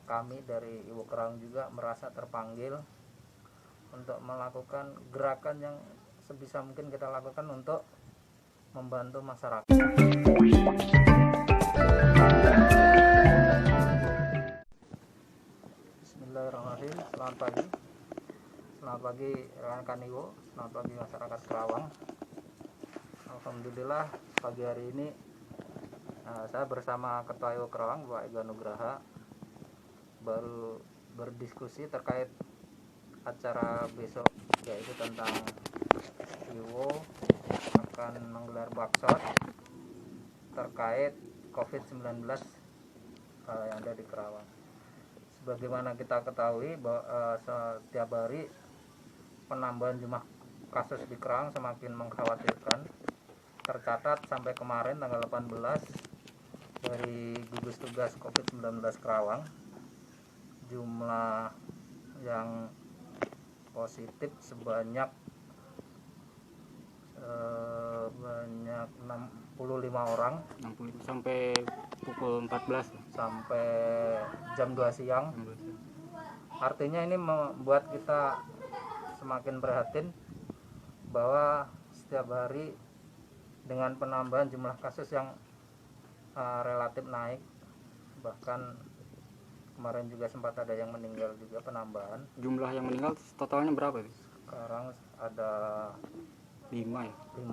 kami dari Ibu Kerawang juga merasa terpanggil untuk melakukan gerakan yang sebisa mungkin kita lakukan untuk membantu masyarakat. Bismillahirrahmanirrahim. Selamat pagi rekan Iwo, selamat pagi masyarakat Kerawang. Alhamdulillah pagi hari ini saya bersama Ketua Iwo Kerawang, Pak Ega Nugraha, baru berdiskusi terkait acara besok, yaitu tentang Iwo akan menggelar workshop terkait COVID-19 yang ada di Kerawang. Sebagaimana kita ketahui bahwa setiap hari penambahan jumlah kasus di Kerawang semakin mengkhawatirkan. Tercatat sampai kemarin tanggal 18 dari gugus tugas COVID-19 Kerawang, jumlah yang positif sebanyak 65 orang 60 sampai pukul 14 sampai jam 2 siang. Artinya ini membuat kita semakin prihatin bahwa setiap hari dengan penambahan jumlah kasus yang relatif naik, bahkan kemarin juga sempat ada yang meninggal juga penambahan. Jumlah yang meninggal totalnya berapa itu? Sekarang ada 5 ya? 5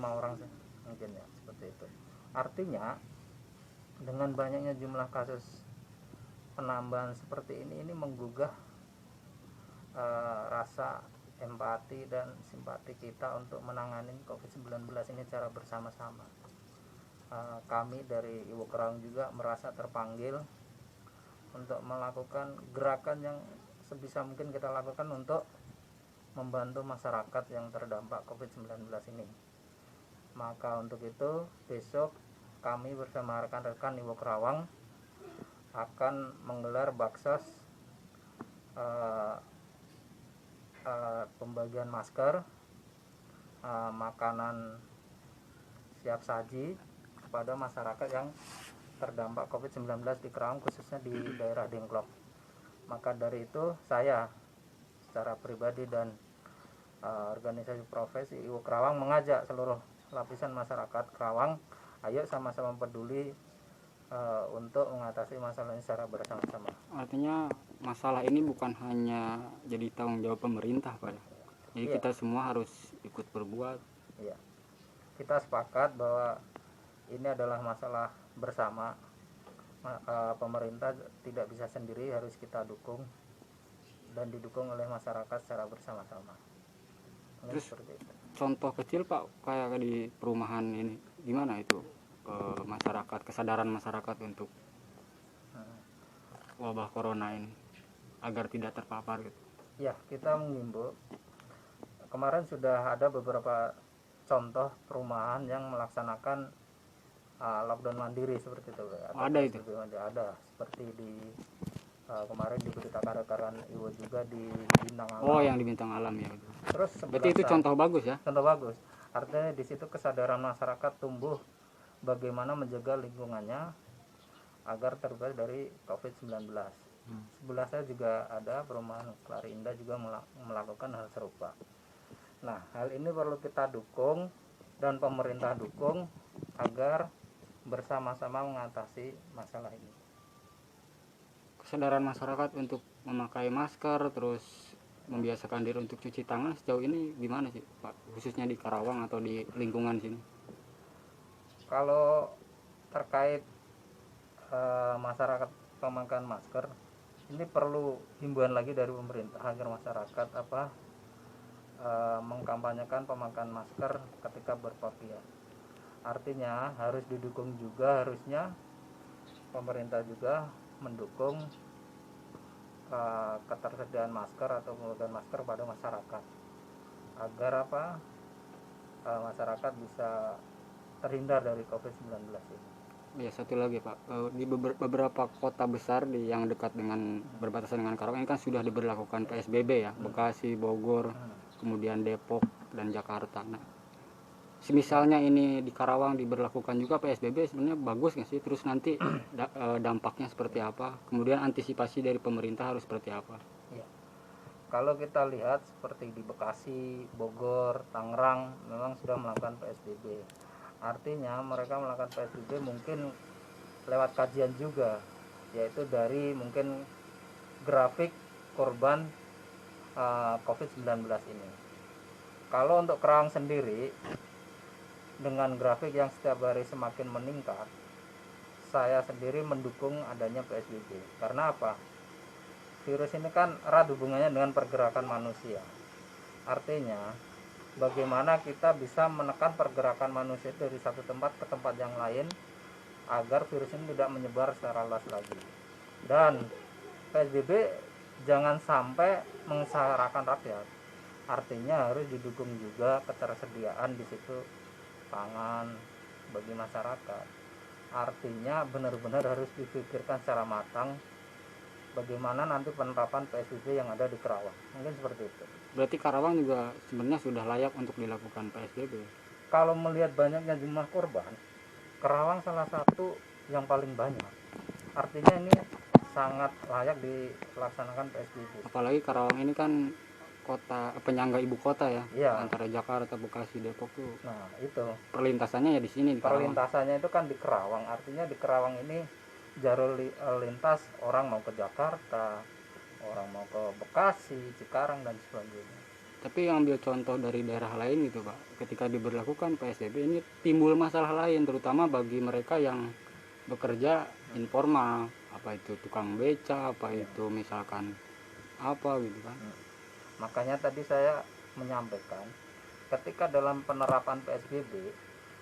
orang sih mungkin ya, seperti itu. Artinya dengan banyaknya jumlah kasus penambahan seperti ini menggugah rasa empati dan simpati kita untuk menangani COVID-19 ini secara bersama-sama. Kami dari Ibu Kerawang juga merasa terpanggil untuk melakukan gerakan yang sebisa mungkin kita lakukan untuk membantu masyarakat yang terdampak COVID-19 ini. Maka untuk itu besok kami bersama rekan-rekan Ibu Kerawang akan menggelar baksos pembagian masker, makanan siap saji kepada masyarakat yang terdampak COVID-19 di Kerawang, khususnya di daerah Dengklok. Maka dari itu saya secara pribadi dan organisasi profesi Iwo Kerawang mengajak seluruh lapisan masyarakat Kerawang, ayo sama-sama peduli untuk mengatasi masalah ini secara bersama-sama. Artinya masalah ini bukan hanya jadi tanggung jawab pemerintah, Pak. Jadi Iya. kita semua harus ikut berbuat. Iya. Kita sepakat bahwa ini adalah masalah bersama. Pemerintah tidak bisa sendiri, harus kita dukung dan didukung oleh masyarakat secara bersama-sama. Terus seperti itu. Contoh kecil, Pak, kayak di perumahan ini gimana itu masyarakat, kesadaran masyarakat untuk wabah corona ini agar tidak terpapar gitu. Ya, kita mengimbau. Kemarin sudah ada beberapa contoh perumahan yang melaksanakan lockdown mandiri seperti itu. Ada itu? Ada, seperti di kemarin diberitakan rekan Iwo juga di Bintang Alam. Oh, yang di Bintang Alam ya. Terus berarti itu contoh bagus ya? Contoh bagus. Artinya di situ kesadaran masyarakat tumbuh bagaimana menjaga lingkungannya agar terbebas dari COVID-19. Sebelah saya juga ada perumahan Kelari Indah juga melakukan hal serupa. Nah, hal ini perlu kita dukung dan pemerintah dukung agar bersama-sama mengatasi masalah ini. Kesadaran masyarakat untuk memakai masker, terus membiasakan diri untuk cuci tangan sejauh ini gimana sih, Pak? Khususnya di Karawang atau di lingkungan sini? Kalau terkait masyarakat pemakaian masker, ini perlu himbauan lagi dari pemerintah agar masyarakat mengkampanyekan pemakaian masker ketika berpergian. Artinya harus didukung juga, harusnya pemerintah juga mendukung ketersediaan masker atau pembagian masker pada masyarakat agar masyarakat bisa terhindar dari COVID-19 ini. Ya, satu lagi, Pak, di beberapa kota besar yang dekat dengan berbatasan dengan Karawang ini kan sudah diberlakukan PSBB ya, Bekasi, Bogor, kemudian Depok dan Jakarta. Nah, Semisalnya ini di Karawang diberlakukan juga PSBB, sebenarnya bagus nggak sih? Terus nanti dampaknya seperti apa? Kemudian antisipasi dari pemerintah harus seperti apa? Ya. Kalau kita lihat seperti di Bekasi, Bogor, Tangerang memang sudah melakukan PSBB. Artinya mereka melakukan PSBB mungkin lewat kajian juga, yaitu dari mungkin grafik korban COVID-19 ini. Kalau untuk Kerawang sendiri, dengan grafik yang setiap hari semakin meningkat, saya sendiri mendukung adanya PSBB. Karena apa? Virus ini kan erat hubungannya dengan pergerakan manusia. Artinya, bagaimana kita bisa menekan pergerakan manusia dari satu tempat ke tempat yang lain agar virus ini tidak menyebar secara luas lagi. Dan PSBB jangan sampai menyengsarakan rakyat. Artinya harus didukung juga ketersediaan di situ pangan bagi masyarakat. Artinya benar-benar harus dipikirkan secara matang bagaimana nanti penerapan PSBB yang ada di Kerawang. Mungkin seperti itu. Berarti Karawang juga sebenarnya sudah layak untuk dilakukan PSBB. Kalau melihat banyaknya jumlah korban, Kerawang salah satu yang paling banyak. Artinya ini sangat layak dilaksanakan PSBB. Apalagi Karawang ini kan kota penyangga ibu kota ya, Iya. antara Jakarta, Bekasi, Depok tuh. Nah, itu Perlintasannya ya di sini di Karawang. perlintasannya itu kan di Kerawang. Artinya di Kerawang ini jalur lintas orang mau ke Jakarta, orang mau ke Bekasi, Cikarang dan sebagainya. Tapi yang ambil contoh dari daerah lain gitu Pak, ketika diberlakukan PSBB ini timbul masalah lain, terutama bagi mereka yang bekerja informal, apa itu tukang beca, apa itu misalkan apa gitu kan. Makanya tadi saya menyampaikan ketika dalam penerapan PSBB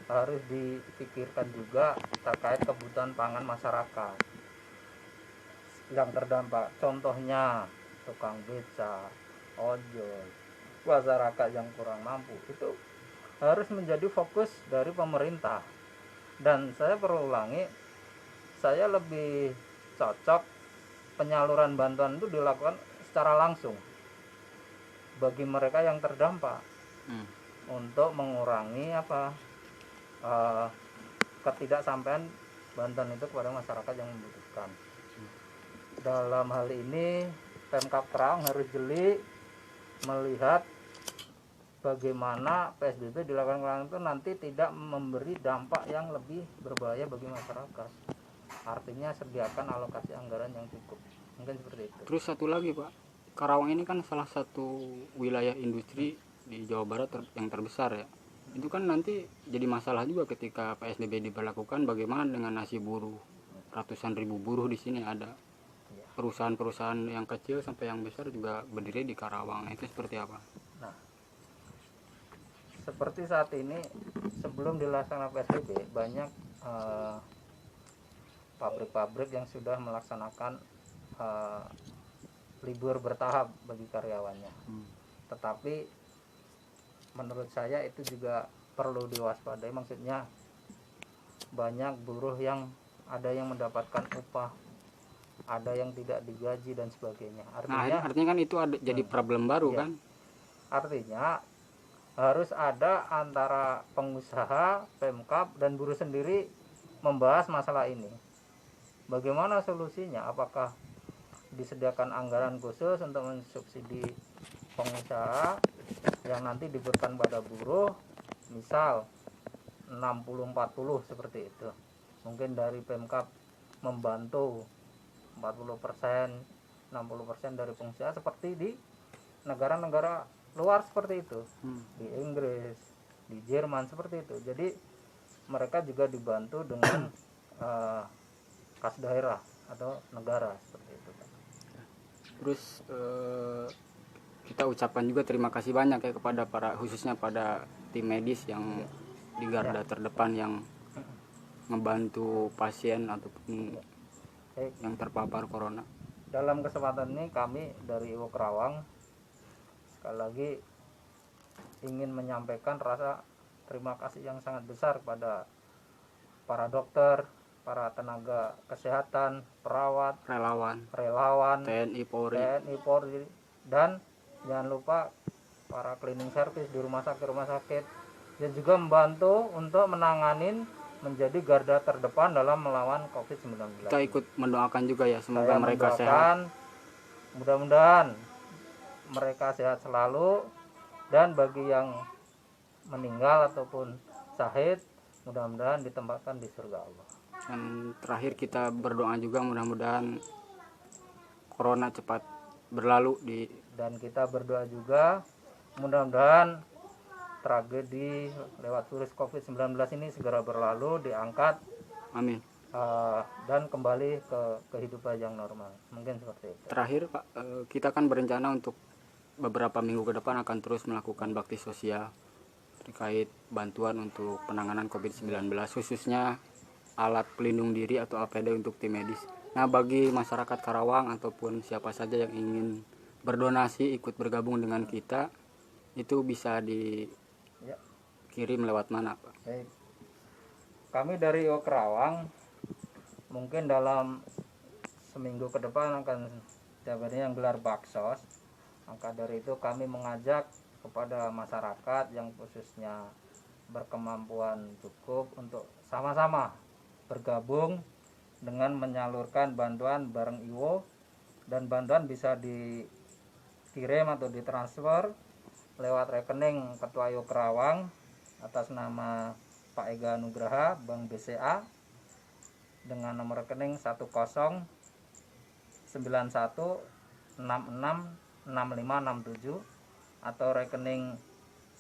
harus dipikirkan juga terkait kebutuhan pangan masyarakat yang terdampak. Contohnya tukang beca, ojol, masyarakat yang kurang mampu, itu harus menjadi fokus dari pemerintah. Dan saya perlu ulangi, saya lebih cocok penyaluran bantuan itu dilakukan secara langsung bagi mereka yang terdampak untuk mengurangi ketidaksampaian bantuan itu kepada masyarakat yang membutuhkan. Dalam hal ini Pemkab Kerawang harus jeli melihat bagaimana PSBB dilakukan Kerawang itu nanti tidak memberi dampak yang lebih berbahaya bagi masyarakat. Artinya sediakan alokasi anggaran yang cukup. Mungkin seperti itu. Terus satu lagi Pak, Karawang ini kan salah satu wilayah industri di Jawa Barat yang terbesar ya. Itu kan nanti jadi masalah juga ketika PSBB diberlakukan, bagaimana dengan nasib buruh. Ratusan ribu buruh di sini ada. Perusahaan-perusahaan yang kecil sampai yang besar juga berdiri di Karawang. Itu seperti apa? Nah, seperti saat ini sebelum dilaksanakan PSBB banyak pabrik-pabrik yang sudah melaksanakan libur bertahap bagi karyawannya. Tetapi menurut saya itu juga perlu diwaspadai. Maksudnya banyak buruh yang ada yang mendapatkan upah, ada yang tidak digaji dan sebagainya. Artinya kan itu ada jadi problem baru kan? Artinya harus ada antara pengusaha, Pemkab dan buruh sendiri membahas masalah ini. Bagaimana solusinya? Apakah disediakan anggaran khusus untuk mensubsidi pengusaha yang nanti diberikan pada buruh, misal 60-40 seperti itu. Mungkin dari Pemkab membantu 40%, 60% dari pengusaha seperti di negara-negara luar seperti itu. Di Inggris, di Jerman seperti itu. Jadi mereka juga dibantu dengan kas daerah atau negara seperti itu. Terus kita ucapkan juga terima kasih banyak ya kepada khususnya pada tim medis yang di garda terdepan yang membantu pasien ataupun yang terpapar corona. Dalam kesempatan ini kami dari IWO Kerawang sekali lagi ingin menyampaikan rasa terima kasih yang sangat besar kepada para dokter, para tenaga kesehatan, perawat, relawan, TNI Polri, dan jangan lupa para cleaning service di rumah sakit dan juga membantu untuk menanganin menjadi garda terdepan dalam melawan COVID-19. Kita ikut mendoakan juga ya, semoga Saya mereka sehat. mendoakan mudah-mudahan mereka sehat selalu, dan bagi yang meninggal ataupun syahid mudah-mudahan ditempatkan di surga Allah. Dan terakhir kita berdoa juga mudah-mudahan corona cepat berlalu Dan kita berdoa juga mudah-mudahan tragedi lewat virus COVID-19 ini segera berlalu, diangkat, amin. dan kembali ke kehidupan yang normal. Mungkin seperti itu. Terakhir Pak, kita kan berencana untuk beberapa minggu ke depan akan terus melakukan bakti sosial terkait bantuan untuk penanganan COVID-19, khususnya alat pelindung diri atau APD untuk tim medis. Nah, bagi masyarakat Karawang ataupun siapa saja yang ingin berdonasi ikut bergabung dengan kita, itu bisa dikirim lewat mana, Pak? Baik. Kami dari IO Karawang mungkin dalam seminggu ke depan akan yang gelar baksos. Maka dari itu kami mengajak kepada masyarakat yang khususnya berkemampuan cukup untuk sama-sama bergabung dengan menyalurkan bantuan bareng IWO, dan bantuan bisa dikirim atau ditransfer lewat rekening Ketua IWO Karawang atas nama Pak Ega Nugraha, Bank BCA, dengan nomor rekening 1091666567, atau rekening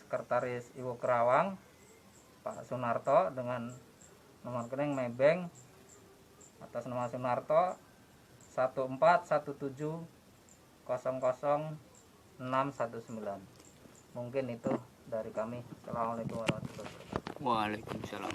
Sekretaris IWO Karawang Pak Sunarto dengan nomor rekening Maybank atas nama Sunarto 141700619. Mungkin itu dari kami. Assalamualaikum warahmatullahi wabarakatuh. Waalaikumsalam.